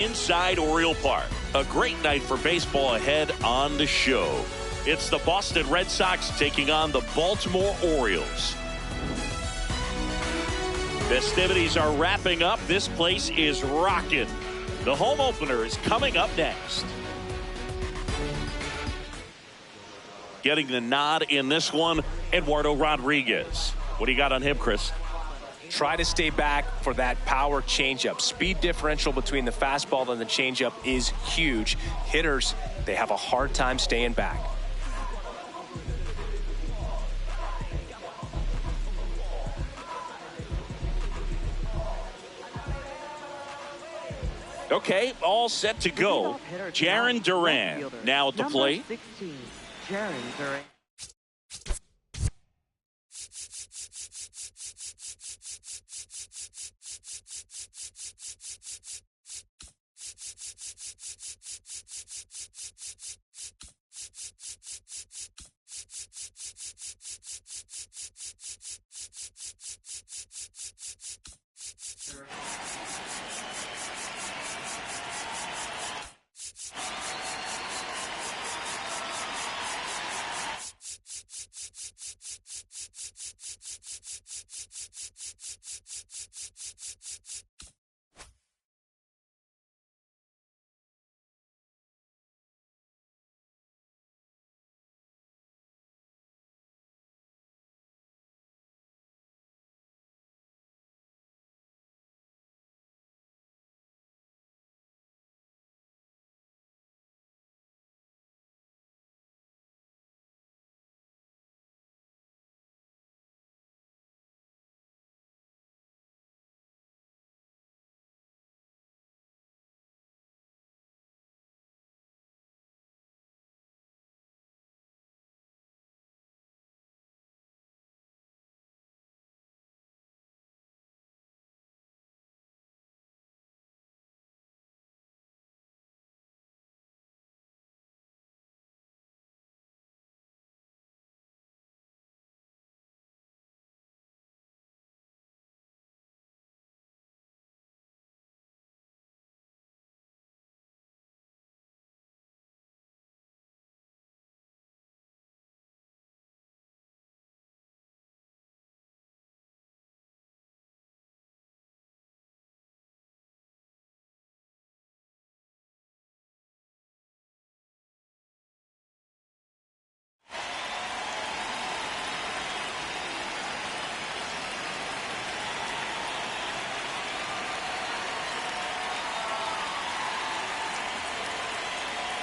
Inside Oriole Park, a great night for baseball ahead on the show. It's the Boston Red Sox taking on the Baltimore Orioles. Festivities are wrapping up. This place is rocking. The home opener is coming up next. Getting the nod in this one, Eduardo Rodriguez. What do you got on him, Chris? Try to stay back for that power changeup. Speed differential between the fastball and the changeup is huge. Hitters, they have a hard time staying back. Okay, all set to go. Jarren Duran now at the plate. 16, Jarren Duran.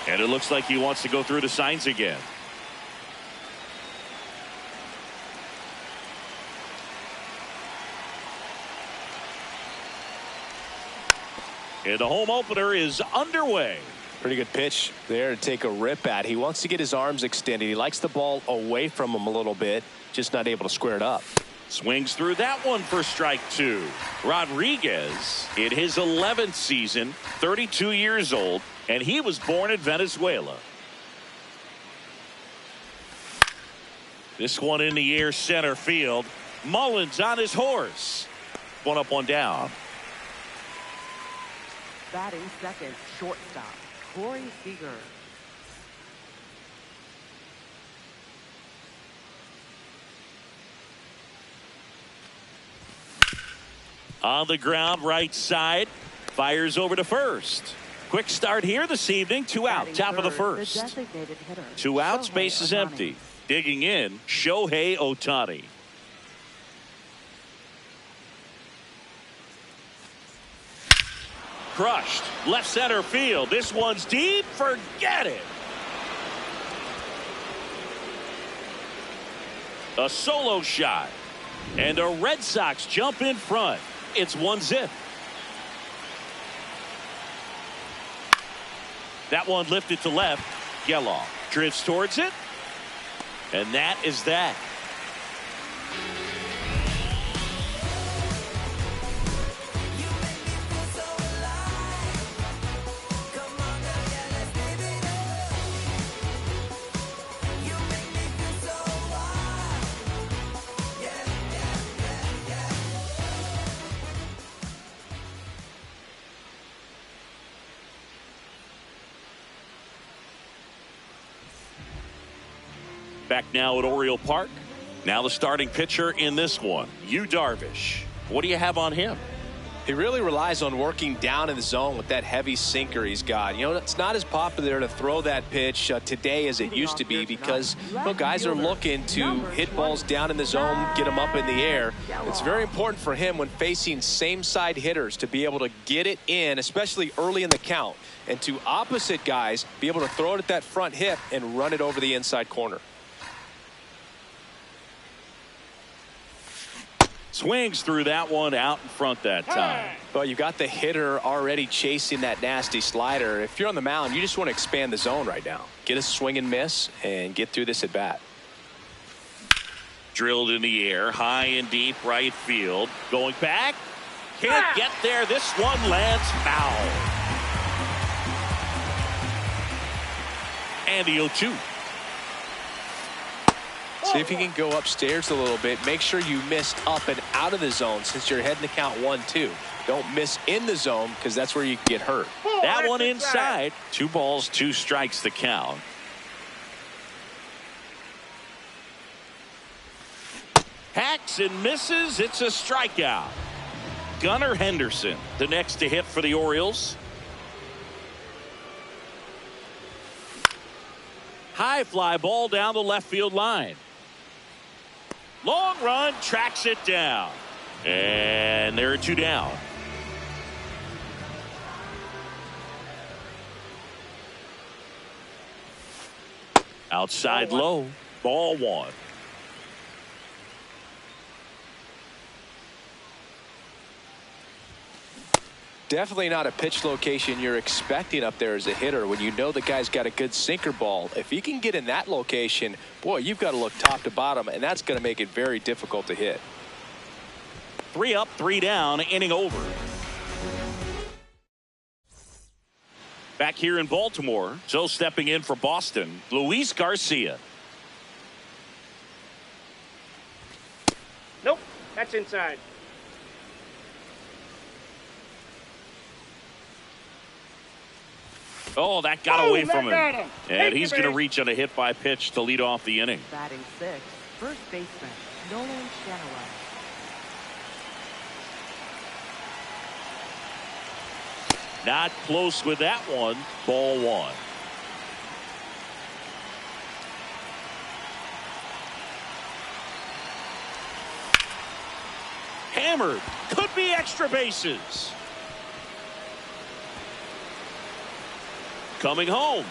And it looks like he wants to go through the signs again. And the home opener is underway. Pretty good pitch there to take a rip at. He wants to get his arms extended. He likes the ball away from him a little bit, just not able to square it up. Swings through that one for strike two. Rodriguez in his 11th season, 32 years old, and he was born in Venezuela. This one in the air, center field. Mullins on his horse. One up, one down. Batting second, shortstop, Corey Seager. On the ground, right side. Fires over to first. Quick start here this evening. 2 out, top of the first. 2 outs, base is empty. Digging in, Shohei Ohtani. Crushed. Left center field. This one's deep. Forget it. A solo shot. And the Red Sox jump in front. It's 1-0. That one lifted to left. Geloff drifts towards it. And that is that. Back now at Oriole Park. Now the starting pitcher in this one, Yu Darvish. What do you have on him? He really relies on working down in the zone with that heavy sinker he's got. You know, it's not as popular to throw that pitch today as it used to be because guys are looking to hit balls down in the zone, get them up in the air. It's very important for him when facing same side hitters to be able to get it in, especially early in the count, and to opposite guys be able to throw it at that front hip and run it over the inside corner. Swings through that one out in front that time. Well, you've got the hitter already chasing that nasty slider. If you're on the mound, you just want to expand the zone right now. Get a swing and miss and get through this at bat. Drilled in the air, high and deep right field. Going back. Can't get there. This one lands foul. And the 0-2. See if you can go upstairs a little bit. Make sure you missed up and out of the zone since you're heading to count 1-2. Don't miss in the zone because that's where you can get hurt. That one inside. 2 balls, 2 strikes the count. Hacks and misses. It's a strikeout. Gunnar Henderson, the next to hit for the Orioles. High fly ball down the left field line. Long run, tracks it down. And there are 2 down. Outside low, ball 1. Definitely not a pitch location you're expecting up there as a hitter when you know the guy's got a good sinker ball. If he can get in that location, boy, you've got to look top to bottom, and that's going to make it very difficult to hit. 3 up, 3 down, inning over. Back here in Baltimore, so stepping in for Boston, Luis Garcia. Nope, that's inside. Oh, that got away from him. And he's going to base. reach on a hit by pitch to lead off the inning. Batting 6, first baseman, Nolan Shanaway. Not close with that one. Ball 1. Hammered. Could be extra bases. Coming home.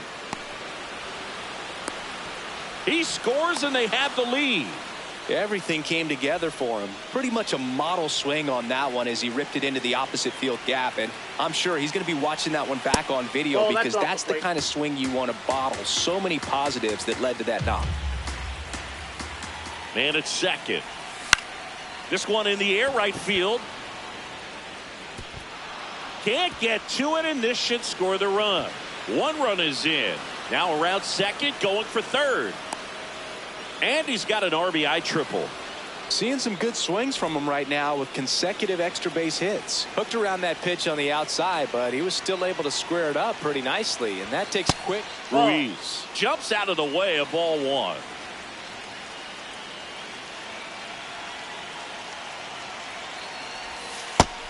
He scores and they have the lead. Everything came together for him. Pretty much a model swing on that one as he ripped it into the opposite field gap. And I'm sure he's going to be watching that one back on video because that's the kind of swing you want to bottle. So many positives that led to that knock. Man at second. This one in the air right field. Can't get to it, and this should score the run. 1 run is in. Now around second, going for third. And he's got an RBI triple. Seeing some good swings from him right now with consecutive extra base hits. Hooked around that pitch on the outside, but he was still able to square it up pretty nicely, and that takes quick. Ruiz jumps out of the way of ball 1.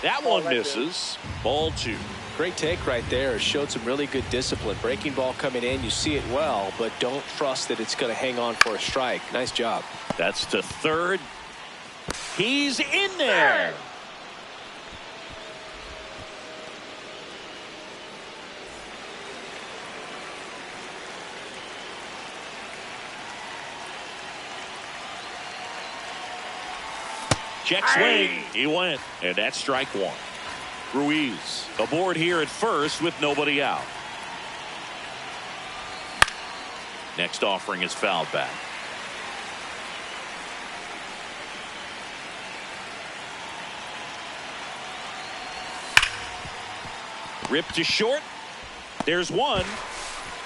That one misses. Ball 2. Great take right there. Showed some really good discipline. Breaking ball coming in, you see it well, but don't trust that it's going to hang on for a strike. Nice job. That's to third. He's in there. Check swing. He went. And that's strike 1. Ruiz aboard here at first with nobody out. Next offering is fouled back. Ripped to short. There's one.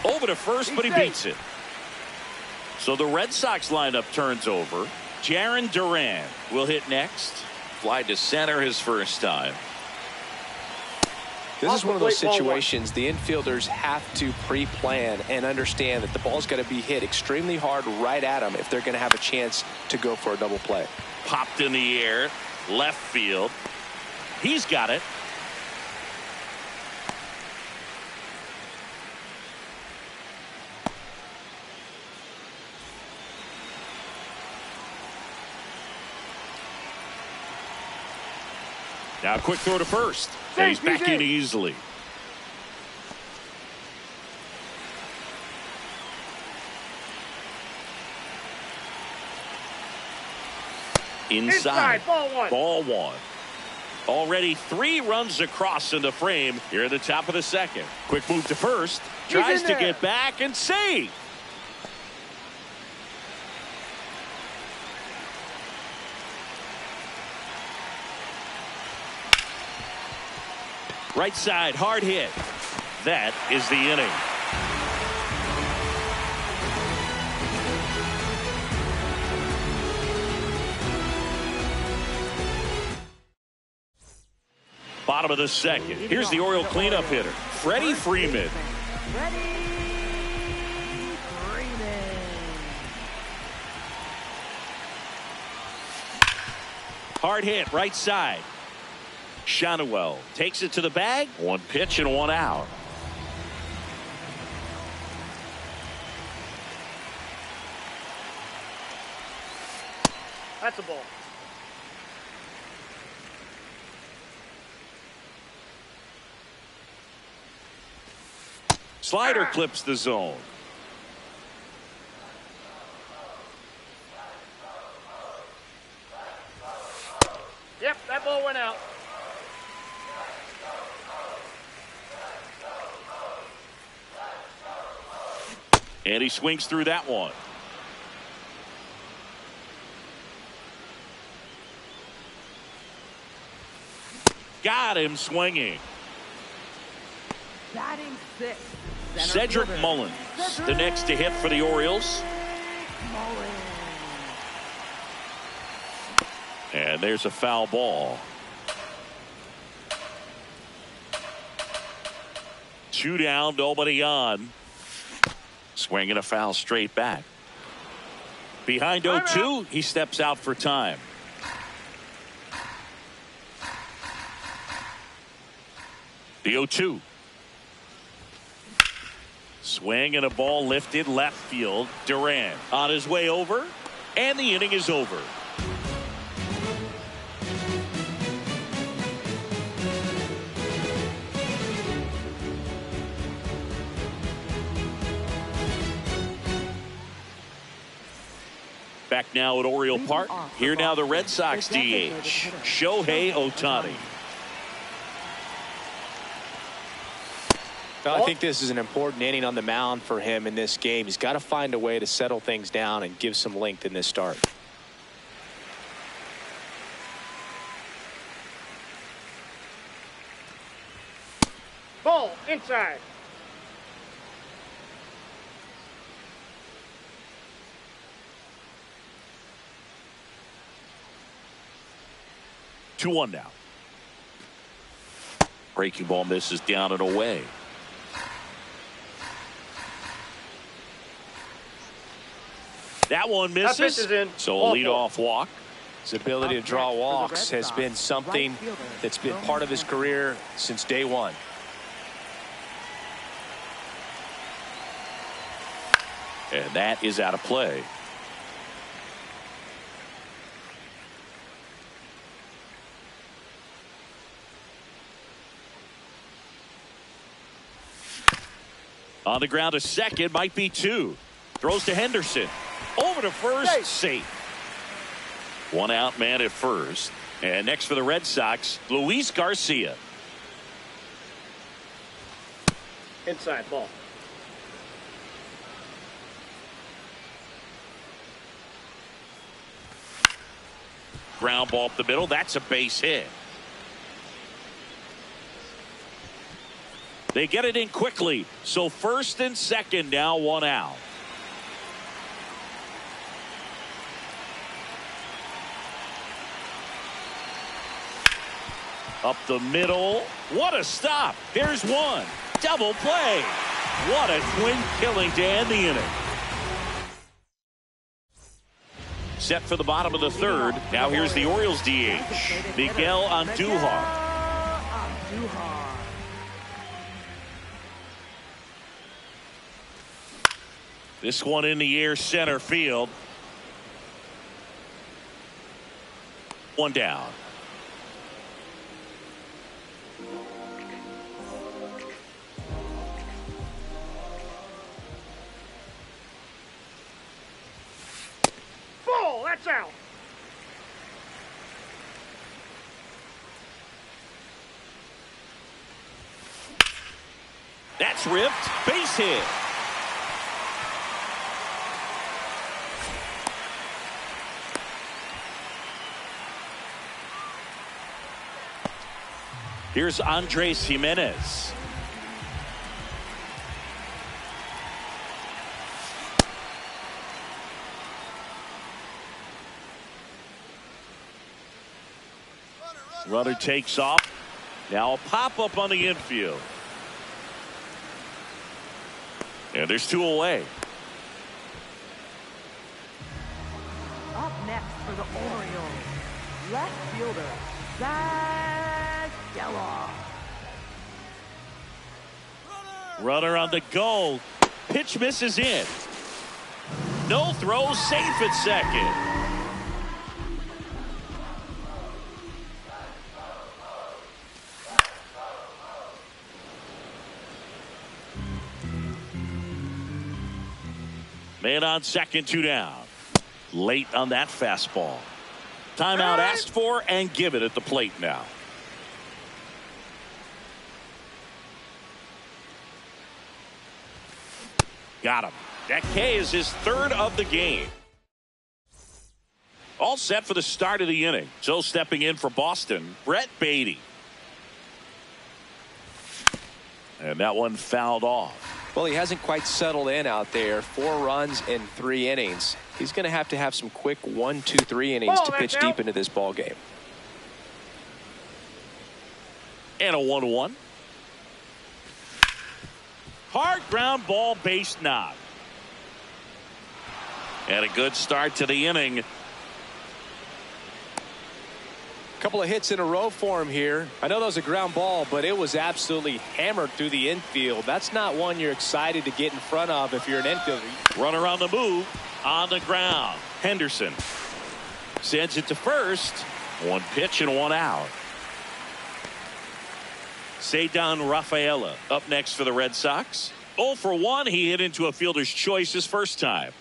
Over to first, but he beats it. So the Red Sox lineup turns over. Jarren Duran will hit next. Fly to center his first time. This is one of those situations the infielders have to pre-plan and understand that the ball's got to be hit extremely hard right at them if they're going to have a chance to go for a double play. Popped in the air, left field. He's got it. Now quick throw to first. And he's back in easily. Inside. Ball one. Already 3 runs across in the frame here at the top of the second. Quick move to first. Tries to get back and save. Right side, hard hit. That is the inning. Bottom of the second. Here's the Oriole cleanup hitter, Freddie Freeman. Hard hit, right side. Shanuel takes it to the bag. 1 pitch and 1 out. That's a ball. Slider clips the zone. Yep, that ball went out. And he swings through that one. Got him swinging. Batting 6. Cedric Mullins, the next to hit for the Orioles. And there's a foul ball. 2 down, nobody on. Swinging a foul straight back. Behind 0-2, he steps out for time. The 0-2. Swing and a ball lifted left field. Durant on his way over, and the inning is over. Back now at Oriole Park. Here now the Red Sox DH, Shohei Ohtani. I think this is an important inning on the mound for him in this game. He's got to find a way to settle things down and give some length in this start. Ball inside. Two one now. Breaking ball misses down and away. That one misses. So a leadoff walk. His ability to draw walks has been something that's been part of his career since day one. And that is out of play. On the ground to second, might be 2. Throws to Henderson. Over to first, safe. 1 out, man at first. And next for the Red Sox, Luis Garcia. Inside ball. Ground ball up the middle. That's a base hit. They get it in quickly. So first and second now, 1 out. Up the middle. What a stop. Here's one. Double play. What a twin killing to end the inning. Set for the bottom of the third. Now here's the Orioles DH. Miguel Andujar. This one in the air, center field. One down. Ball, that's out. That's ripped. Base hit. Here's Andres Jimenez. Runner takes off. Now a pop-up on the infield. And there's two away. Up next for the Orioles, left fielder, Zach Geloff. Runner on the go. Pitch misses in. No throw, safe at second. Man on second, two down. Late on that fastball. Timeout asked for and given at the plate now. Got him. That K is his third of the game. All set for the start of the inning. So stepping in for Boston, Brett Beatty. And that one fouled off. Well, he hasn't quite settled in out there. 4 runs in 3 innings. He's going to have some quick 1, 2, 3 innings to pitch deep into this ball game. And a 1-1. Hard ground ball, base knock. And a good start to the inning. Couple of hits in a row for him here. I know that was a ground ball, but it was absolutely hammered through the infield. That's not one you're excited to get in front of if you're an infielder. Runner on the move, on the ground. Henderson sends it to first. 1 pitch and 1 out. Ceddanne Rafaela up next for the Red Sox. 0 for 1. He hit into a fielder's choice his first time.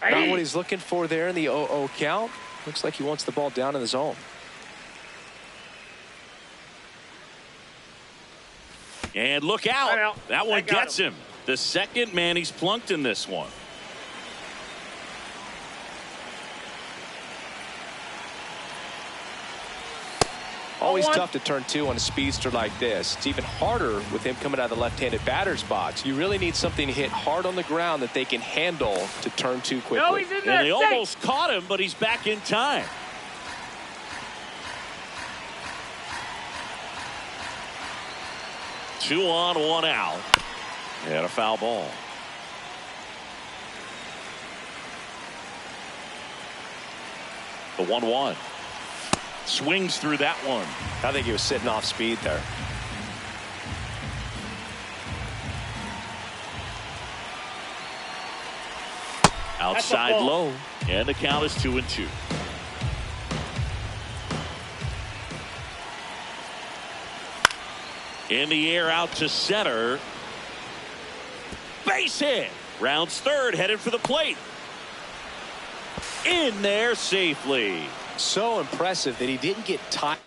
Not what he's looking for there in the 0-0 count. Looks like he wants the ball down in the zone. And look out. That one gets him. The second man he's plunked in this one. Always tough to turn 2 on a speedster like this. It's even harder with him coming out of the left-handed batter's box. You really need something to hit hard on the ground that they can handle to turn 2 quickly. No, he's in there. And they almost caught him, but he's back in time. Two on, 1 out. And a foul ball. The 1-1. Swings through that one. I think he was sitting off speed there. Outside low. And the count is 2-2. In the air out to center. Base hit. Rounds third, headed for the plate. In there safely. So impressive that he didn't get tired.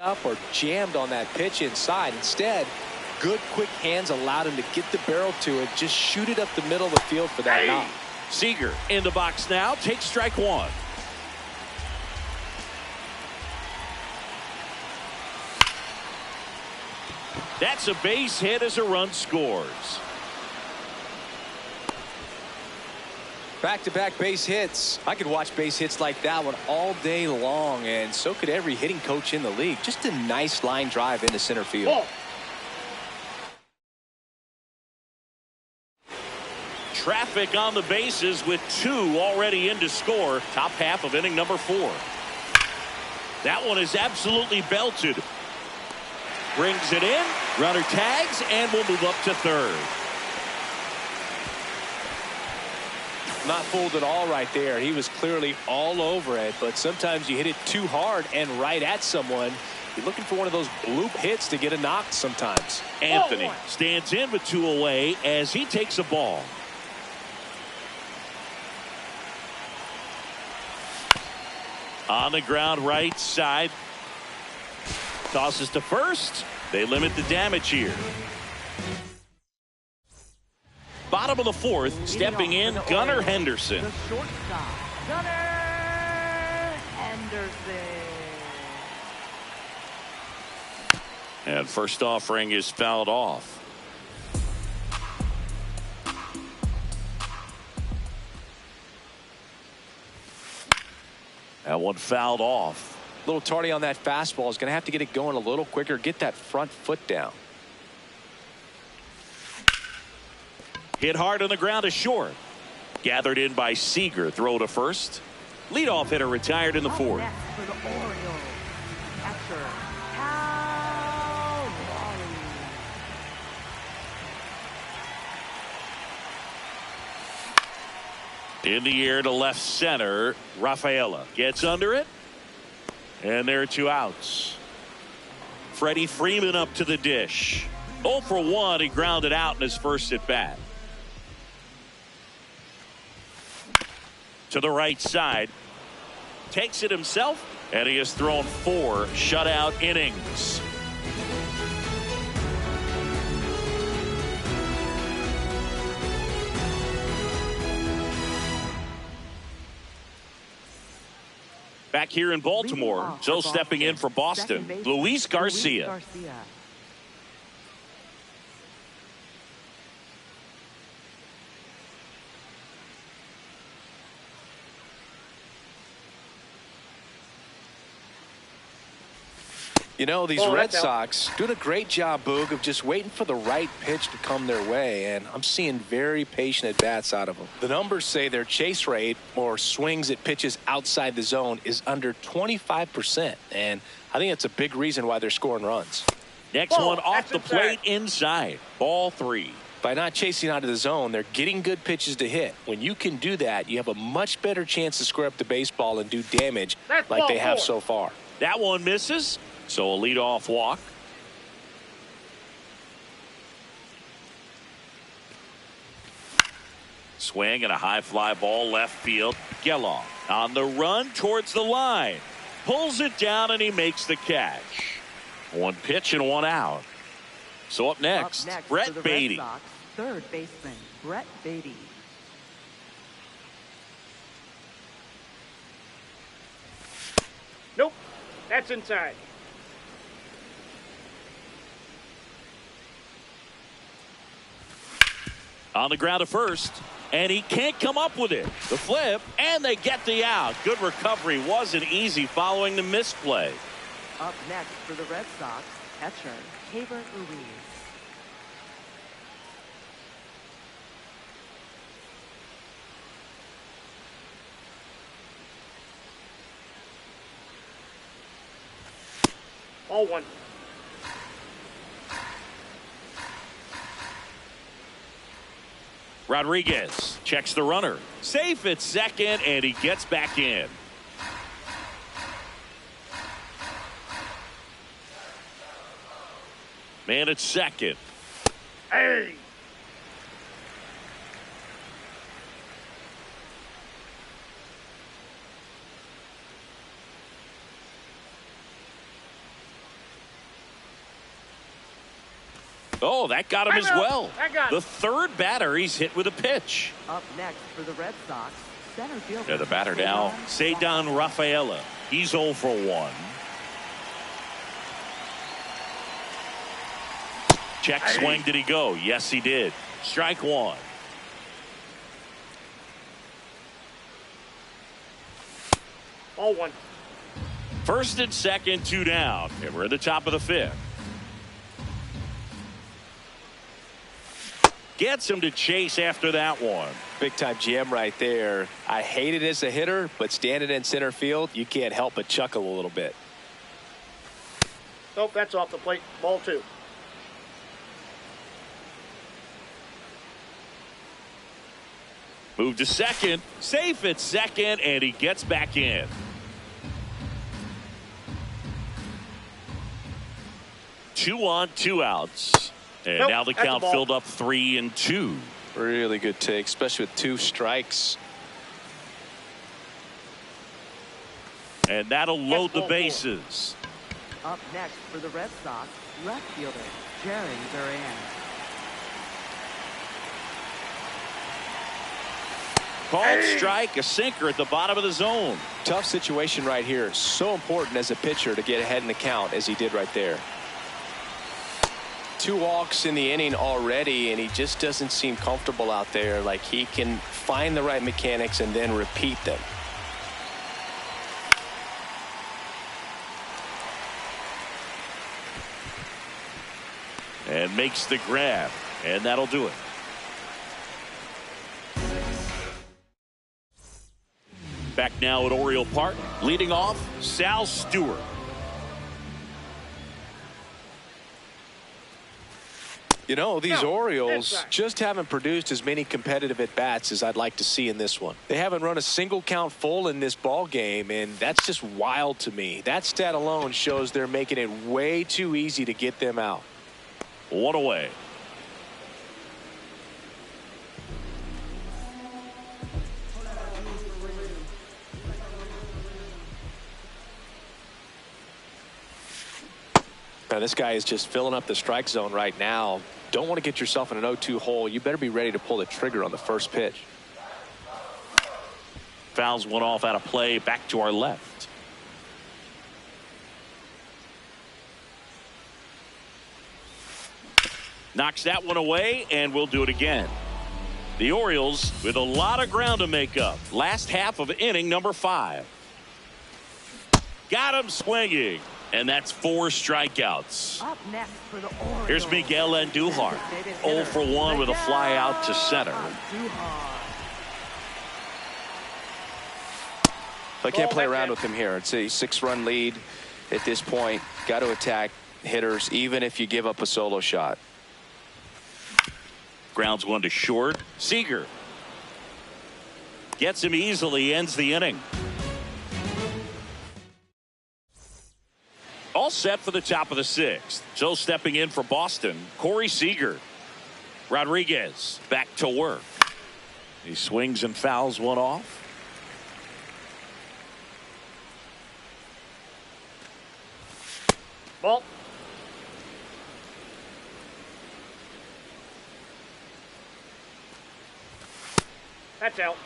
Up or jammed on that pitch inside. Instead, good, quick hands allowed him to get the barrel to it. Just shoot it up the middle of the field for that knock. Seager in the box now. Takes strike one. That's a base hit as a run scores. Back-to-back base hits. I could watch base hits like that one all day long, and so could every hitting coach in the league. Just a nice line drive into center field. Ball. Traffic on the bases with two already in to score. Top half of inning number 4. That one is absolutely belted. Brings it in. Runner tags and will move up to third. Not fooled at all right there. He was clearly all over it, but sometimes you hit it too hard and right at someone. You're looking for one of those bloop hits to get a knock sometimes. Anthony stands in with 2 away as he takes a ball. On the ground right side. Tosses to first. They limit the damage here. Bottom of the 4th, stepping in, Gunnar Henderson. The shortstop, Gunnar Henderson. And first offering is fouled off. That one fouled off. A little tardy on that fastball. Is going to have to get it going a little quicker. Get that front foot down. Hit hard on the ground to short. Gathered in by Seager. Throw to first. Leadoff hitter retired in the 4th. Next for the Orioles, catcher, Cal Raleigh. In the air to left center. Rafaela gets under it. And there are 2 outs. Freddie Freeman up to the dish. 0 for 1. He grounded out in his first at bat. To the right side. Takes it himself. And he has thrown 4 shutout innings. Back here in Baltimore, Joe stepping in for Boston, Luis Garcia. You know, these Red Sox doing a great job, Boog, of just waiting for the right pitch to come their way, and I'm seeing very patient at-bats out of them. The numbers say their chase rate, or swings at pitches outside the zone, is under 25%, and I think that's a big reason why they're scoring runs. Next one off the plate inside. Ball 3. By not chasing out of the zone, they're getting good pitches to hit. When you can do that, you have a much better chance to square up the baseball and do damage like they have so far. That one misses. So a leadoff walk. Swing and a high fly ball left field. Geloff on the run towards the line. Pulls it down and he makes the catch. 1 pitch and 1 out. So up next Brett Beatty. Redsox, third baseman, Brett Beatty. Nope. That's inside. On the ground to first, and he can't come up with it. The flip, and they get the out. Good recovery. Wasn't easy following the misplay. Up next for the Red Sox, catcher, Tabor Ruiz. Ball 1. Rodriguez checks the runner. Safe at second, and he gets back in. Man at second. Hey! Oh, that got him as well. got The third batter he's hit with a pitch. Up next for the Red Sox, center fielder. Yeah, the batter now, Cedar Rafaela. He's 0 for 1. Check swing. Did he go? Yes, he did. Strike one. Ball one. First and second, 2 down. And we're at the top of the 5th. Gets him to chase after that one. Big time jam right there. I hate it as a hitter, but standing in center field, you can't help but chuckle a little bit. Nope, that's off the plate. Ball two. Move to second. Safe at second, and he gets back in. Two on, 2 outs. And Nope, now the that's a count ball. filled up 3-2. Really good take, especially with 2 strikes. And that'll load the ball bases. Up next for the Red Sox, left fielder Jerry Duran. Called strike, a sinker at the bottom of the zone. Tough situation right here. So important as a pitcher to get ahead in the count as he did right there. 2 walks in the inning already, and he just doesn't seem comfortable out there. Like he can find the right mechanics and then repeat them. And makes the grab. And that'll do it. Back now at Oriole Park. Leading off, Sal Stewart. You know, these No, Orioles that's right. just haven't produced as many competitive at-bats as I'd like to see in this one. They haven't run a single count full in this ball game, and that's just wild to me. That stat alone shows they're making it way too easy to get them out. 1 away. Now, this guy is just filling up the strike zone right now. Don't want to get yourself in an 0-2 hole. You better be ready to pull the trigger on the first pitch. Fouls one off out of play. Back to our left. Knocks that one away, and we'll do it again. The Orioles with a lot of ground to make up. Last half of inning number 5. Got him swinging. And that's 4 strikeouts. Up next for the Orioles. Here's Miguel Andujar. 0 for 1 with a fly out to center. I can't play around with him here. It's a 6-run lead at this point. Got to attack hitters even if you give up a solo shot. Grounds one to short. Seager gets him easily, ends the inning. All set for the top of the 6th. So stepping in for Boston, Corey Seager. Rodriguez back to work. He swings and fouls one off. Ball. That's out.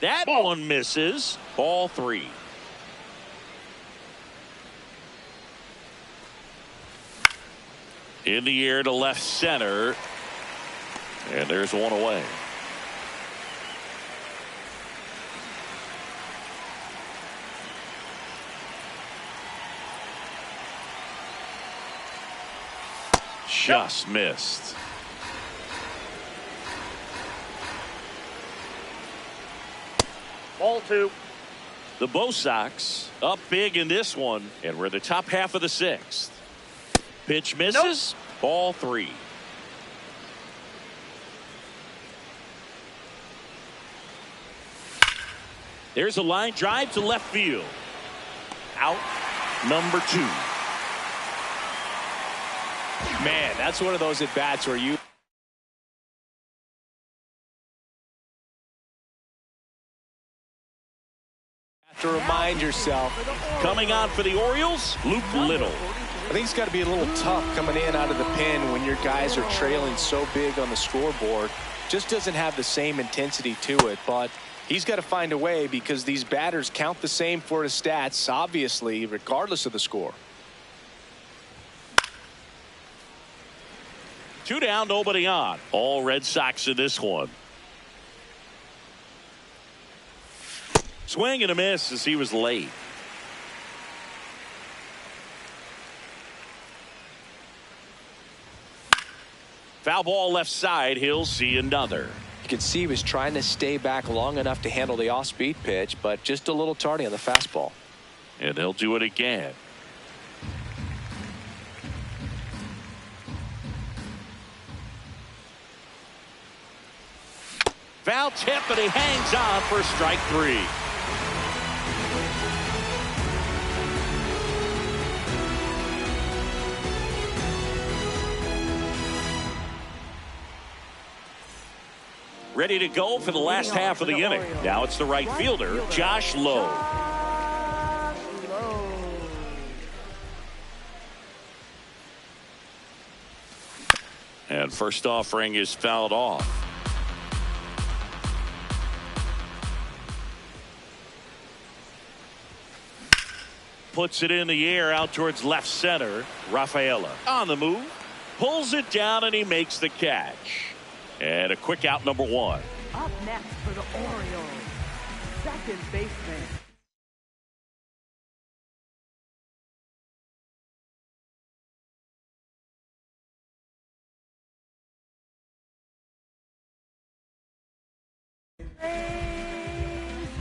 That one misses. Ball 3. In the air to left center. And there's one away. Just missed. Ball 2. The Bo Sox up big in this one, and we're the top half of the 6th. Pitch misses. Ball 3. There's a line drive to left field. Out number 2. Man, that's one of those at bats where you to remind yourself. Coming on for the Orioles, Luke Little. I think it's got to be a little tough coming in out of the pen when your guys are trailing so big on the scoreboard. Just doesn't have the same intensity to it, but he's got to find a way because these batters count the same for his stats, obviously, regardless of the score. 2 down, nobody on. All Red Sox in this one. Swing and a miss as he was late. Foul ball left side. He'll see another. You can see he was trying to stay back long enough to handle the off-speed pitch, but just a little tardy on the fastball. And he'll do it again. Foul tip, and he hangs on for strike 3. Ready to go for the last half of the inning. Now it's the right fielder, Josh Lowe. And first offering is fouled off. Puts it in the air out towards left center. Rafaela on the move. Pulls it down and he makes the catch. And a quick out, number 1. Up next for the Orioles, second baseman.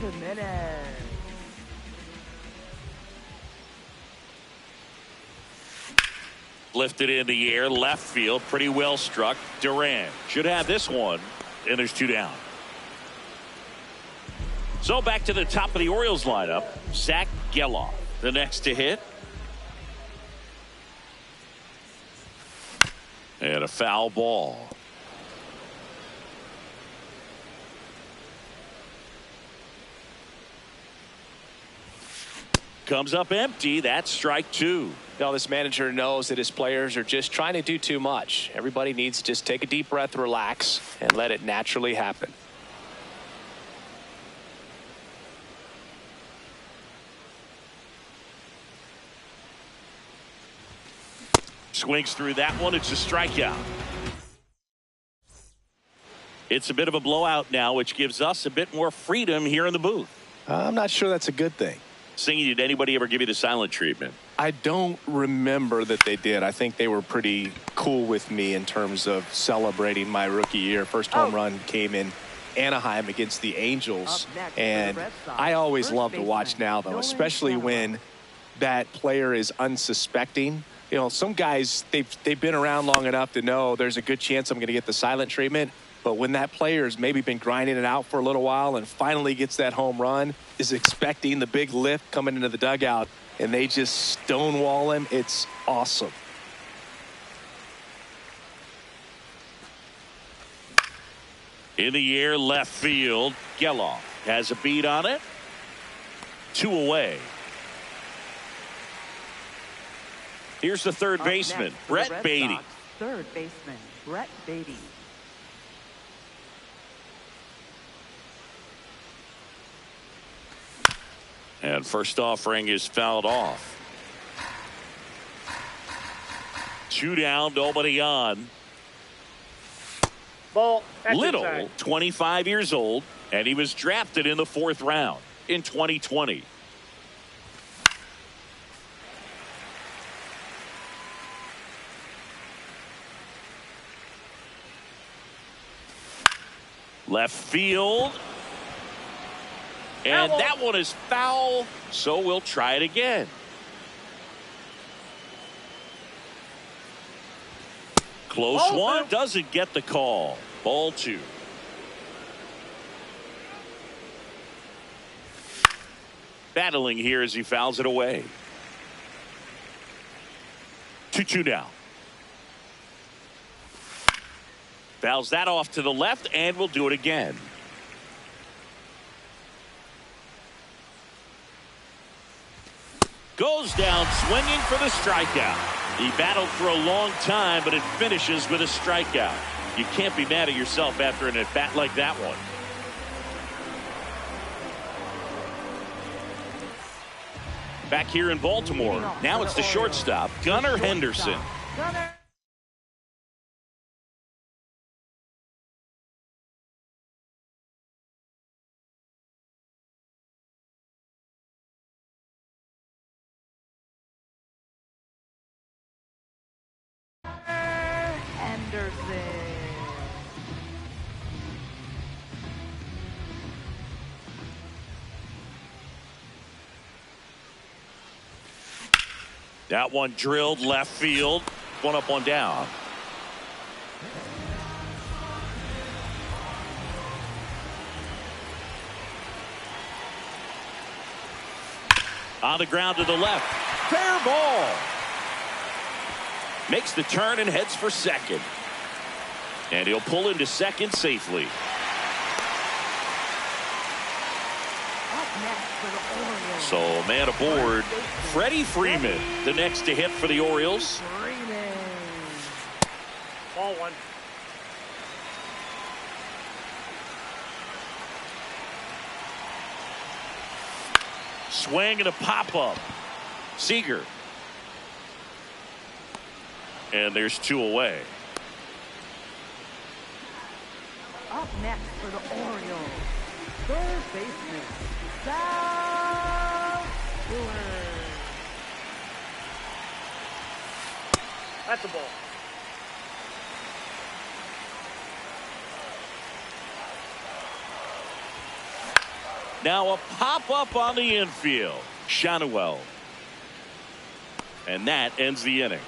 Jimenez. Lifted in the air, left field, pretty well struck. Duran should have this one, and there's 2 down. So back to the top of the Orioles lineup. Zach Geloff, the next to hit. And a foul ball. Comes up empty. That's strike 2. Now this manager knows that his players are just trying to do too much. Everybody needs to just take a deep breath, relax, and let it naturally happen. Swings through that one. It's a strikeout. It's a bit of a blowout now, which gives us a bit more freedom here in the booth. I'm not sure that's a good thing. Singing, did anybody ever give you the silent treatment? I don't remember that they did. I think they were pretty cool with me in terms of celebrating my rookie year. First home run came in Anaheim against the Angels. And I always love to watch now, though, especially when that player is unsuspecting. You know, some guys, they've been around long enough to know there's a good chance I'm going to get the silent treatment. But when that player's maybe been grinding it out for a little while and finally gets that home run, is expecting the big lift coming into the dugout, and they just stonewall him, it's awesome. In the air, left field. Geloff has a beat on it. 2 away. Here's the third baseman, Brett Beatty. Third baseman, Brett Beatty. And first offering is fouled off. 2 down, nobody on. Ball. Little, 25 years old, and he was drafted in the 4th round in 2020. Left field. And that one is foul, so we'll try it again. Close one, doesn't get the call. Ball 2. Battling here as he fouls it away. 2-2 now. Fouls that off to the left, and we'll do it again. Goes down swinging for the strikeout. He battled for a long time, but it finishes with a strikeout. You can't be mad at yourself after an at-bat like that one. Back here in Baltimore, now it's the shortstop, Gunnar Henderson. That one drilled left field. One up, one down. On the ground to the left. Fair ball. Makes the turn and heads for second. And he'll pull into second safely. So man aboard, Freddie Freeman, the next to hit for the Orioles. Ball one. Swing and a pop-up. Seager. And there's two away. Up next for the Orioles, third baseman, That's a ball. Now a pop-up on the infield. Shanuel. And that ends the inning.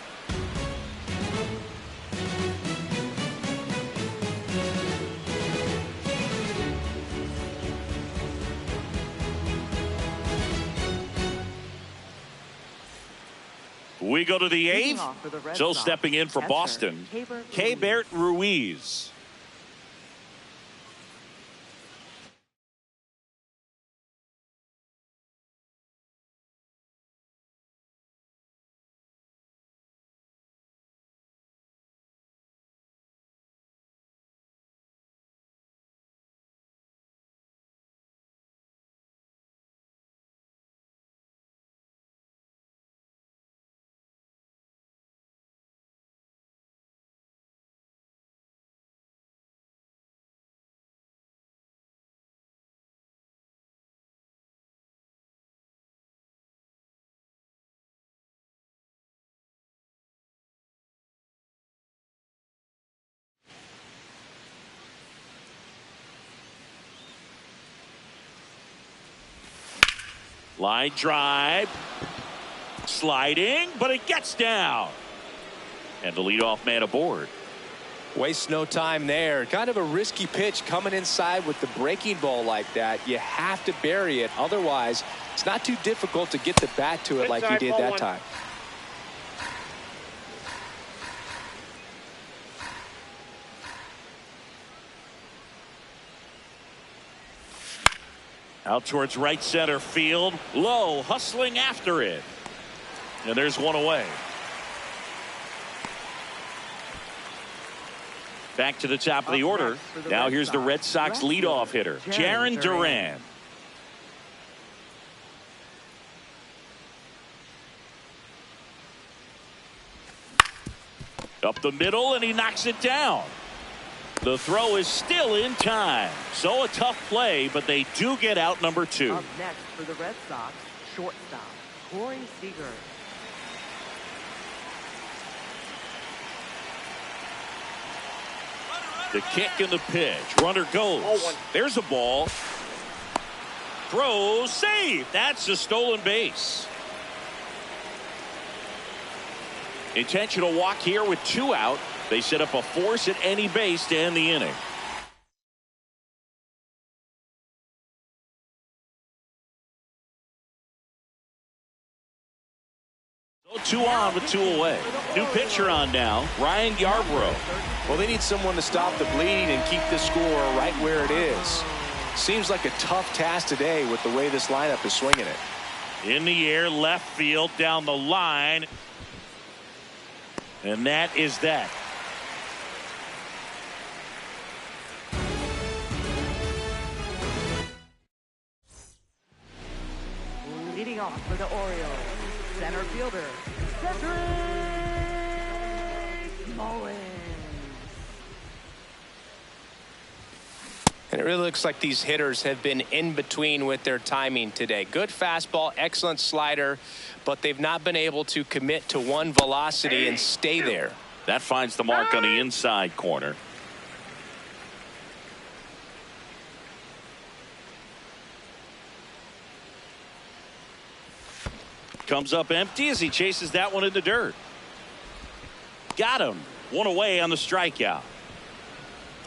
We go to the eighth. So stepping in for Boston, Keibert Ruiz. Line drive. Sliding, but it gets down. And the leadoff man aboard. Waste no time there. Kind of a risky pitch coming inside with the breaking ball like that. You have to bury it. Otherwise, it's not too difficult to get the bat to it like he did that time. Out towards right center field. Low, hustling after it. And there's one away. Back to the top of the order. Now here's the Red Sox leadoff hitter, Jarren Duran. Up the middle, and he knocks it down. The throw is still in time. So a tough play, but they do get out number two. Up next for the Red Sox, shortstop, Corey Seager. The kick and the pitch. Runner goes. There's a ball. Throw, save. That's a stolen base. Intentional walk here with two out. They set up a force at any base to end the inning. So two on with two away. New pitcher on now, Ryan Yarbrough. Well, they need someone to stop the bleeding and keep the score right where it is. Seems like a tough task today with the way this lineup is swinging it. In the air, left field, down the line. And that is that. Leading off for the Orioles, center fielder, Cedric Mullins. And it really looks like these hitters have been in between with their timing today. Good fastball, excellent slider, but they've not been able to commit to one velocity and stay there. That finds the mark on the inside corner. Comes up empty as he chases that one in the dirt. Got him. One away on the strikeout.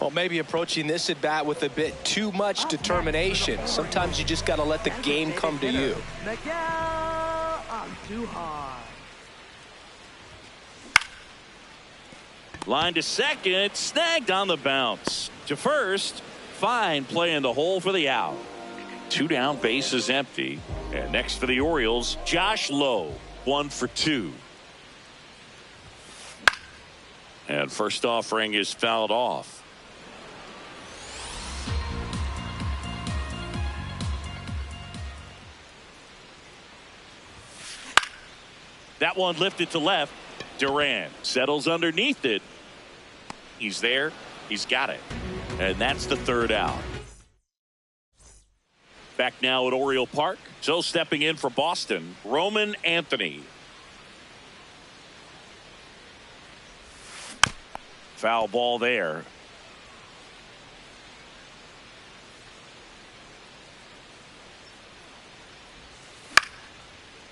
Well, maybe approaching this at bat with a bit too much determination. Sometimes you just got to let the game come to you. Miguel Andujar. Line to second, snagged on the bounce. To first, fine play in the hole for the out. 2 down, bases empty. And next for the Orioles, Josh Lowe, 1 for 2. And first offering is fouled off. That one lifted to left. Duran settles underneath it. He's there. He's got it. And that's the 3rd out. Back now at Oriole Park. So stepping in for Boston, Roman Anthony. Foul ball there.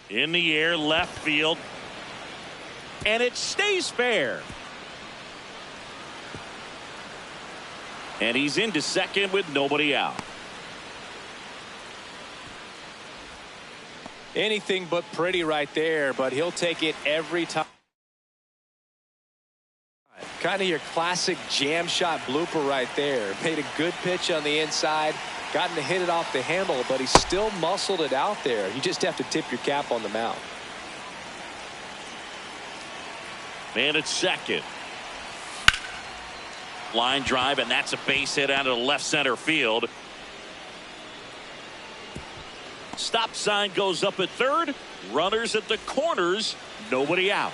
In the air, left field. And it stays fair. And he's into second with nobody out. Anything but pretty right there, but he'll take it every time. Kind of your classic jam shot blooper right there. Made a good pitch on the inside. Gotten to hit it off the handle, but he still muscled it out there. You just have to tip your cap on the mound. Man at second. Line drive, and that's a base hit out of the left center field. Stop sign goes up at third. Runners at the corners. Nobody out.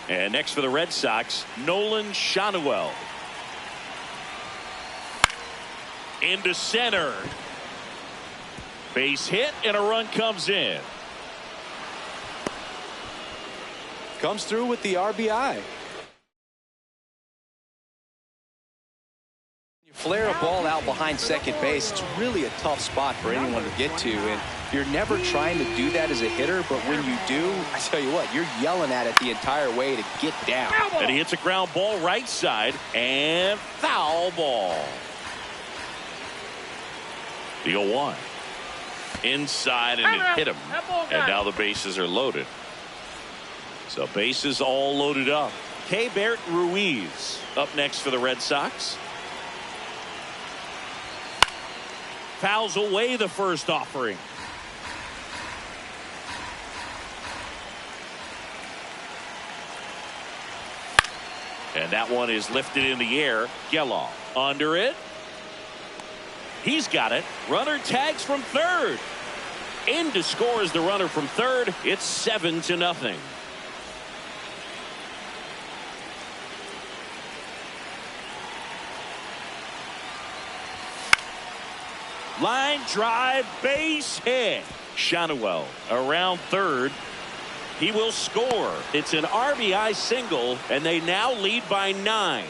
And next for the Red Sox, Nolan Shanuel. Into center. Base hit and a run comes in. Comes through with the RBI. You flare a ball out behind second base, it's really a tough spot for anyone to get to, and you're never trying to do that as a hitter, but when you do, I tell you what, you're yelling at it the entire way to get down. And he hits a ground ball right side, and foul ball. The 0-1. Inside, and it hit him. And now the bases are loaded. So bases all loaded up. Keibert Ruiz up next for the Red Sox. Fouls away the first offering. And that one is lifted in the air. Geloff under it. He's got it. Runner tags from third. In to score is the runner from third. It's 7-0. Line drive, base hit. Shanuel around third. He will score. It's an RBI single, and they now lead by 9.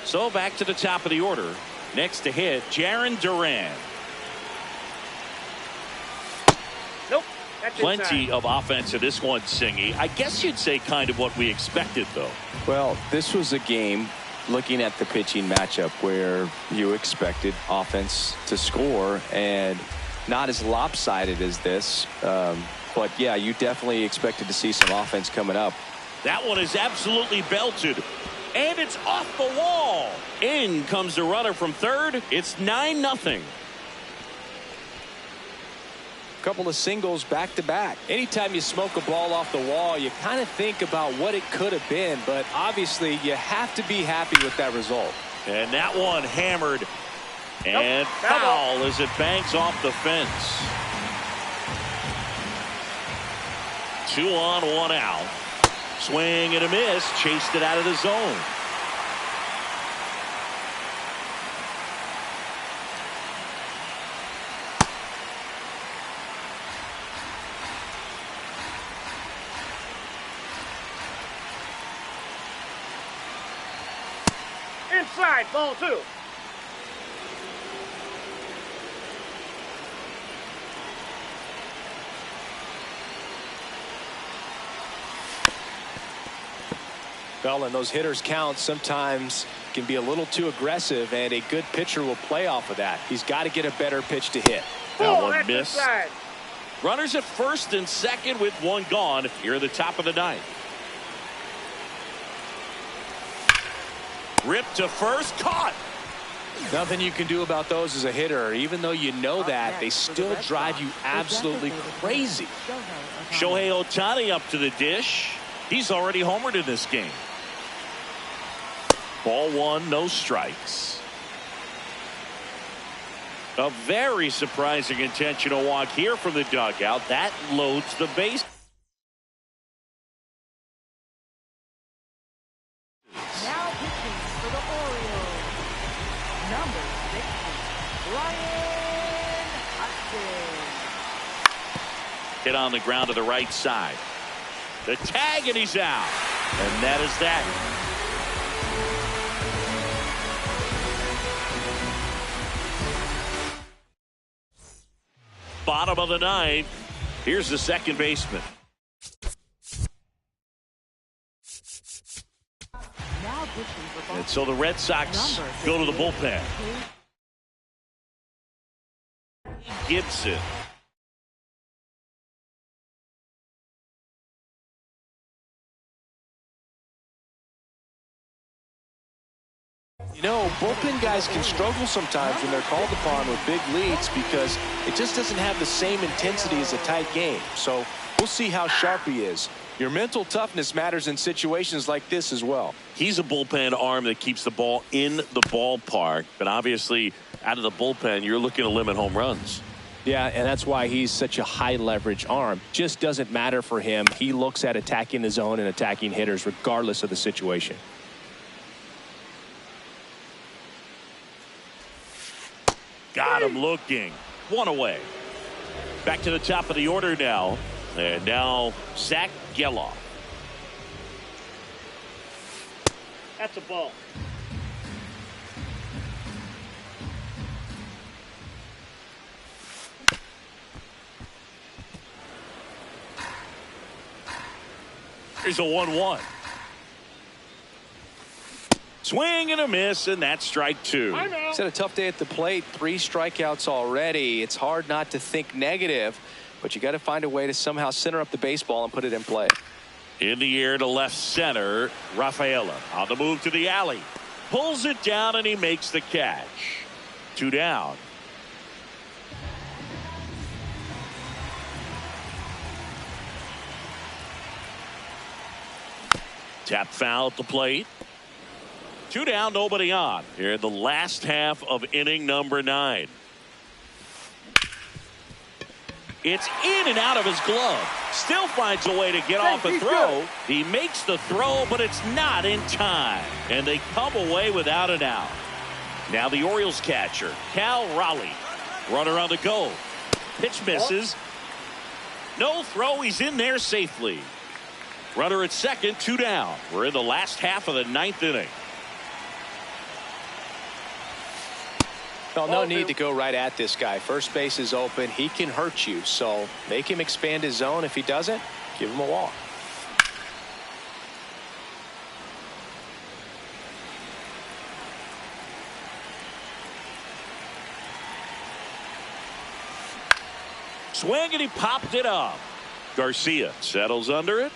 So back to the top of the order. Next to hit, Jarren Duran. Nope. That's Plenty inside. of offense in this one, Singy. I guess you'd say kind of what we expected, though. Well, this was a game, looking at the pitching matchup, where you expected offense to score, and not as lopsided as this. But yeah, you definitely expected to see some offense coming up. That one is absolutely belted. And it's off the wall. In comes the runner from third. It's 9-0. couple of singles back to back. Anytime you smoke a ball off the wall, you kind of think about what it could have been, but obviously you have to be happy with that result. And that one hammered and foul as it bangs off the fence. 2 on, 1 out. Swing and a miss. Chased it out of the zone. Inside, ball 2. Well, and those hitters count sometimes can be a little too aggressive, and a good pitcher will play off of that. He's got to get a better pitch to hit. That one missed. Runners at first and second with 1 gone here at the top of the 9th. Ripped to first, caught. Nothing you can do about those as a hitter. Even though you know that, they still drive you absolutely crazy. Shohei Ohtani up to the dish. He's already homered in this game. Ball 1, no strikes. A very surprising intentional walk here from the dugout. That loads the base. Now pitching for the Orioles, number 60, Ryan Hudson. Hit on the ground to the right side. The tag, and he's out. And that is that. Bottom of the 9th. Here's the second baseman. And so the Red Sox go to the bullpen. Gibson. You know, bullpen guys can struggle sometimes when they're called upon with big leads because it just doesn't have the same intensity as a tight game. So we'll see how sharp he is. Your mental toughness matters in situations like this as well. He's a bullpen arm that keeps the ball in the ballpark, but obviously out of the bullpen you're looking to limit home runs. Yeah, and that's why he's such a high leverage arm. Just doesn't matter for him. He looks at attacking the zone and attacking hitters regardless of the situation. Got him looking. 1 away. Back to the top of the order now. And now Zach Geloff. That's a ball. Here's a 1-1. Swing and a miss, and that's strike 2. He's had a tough day at the plate. 3 strikeouts already. It's hard not to think negative, but you got to find a way to somehow center up the baseball and put it in play. In the air to left center, Rafaela on the move to the alley. Pulls it down, and he makes the catch. 2 down. Tap foul at the plate. 2 down, nobody on. Here in the last half of inning number 9. It's in and out of his glove. Still finds a way to get off a throw. He makes the throw, but it's not in time. And they come away without an out. Now the Orioles catcher, Cal Raleigh. Runner on the go. Pitch misses. No throw. He's in there safely. Runner at second, 2 down. We're in the last half of the 9th inning. Well, no need to go right at this guy. First base is open. He can hurt you. So make him expand his zone. If he doesn't, give him a walk. Swing, and he popped it up. Garcia settles under it.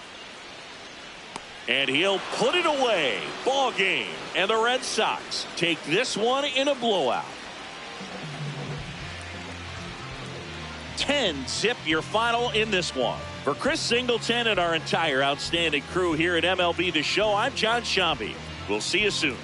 And he'll put it away. Ball game. And the Red Sox take this one in a blowout. 10-zip your final in this one. For Chris Singleton and our entire outstanding crew here at MLB The Show, I'm John Shambi. We'll see you soon.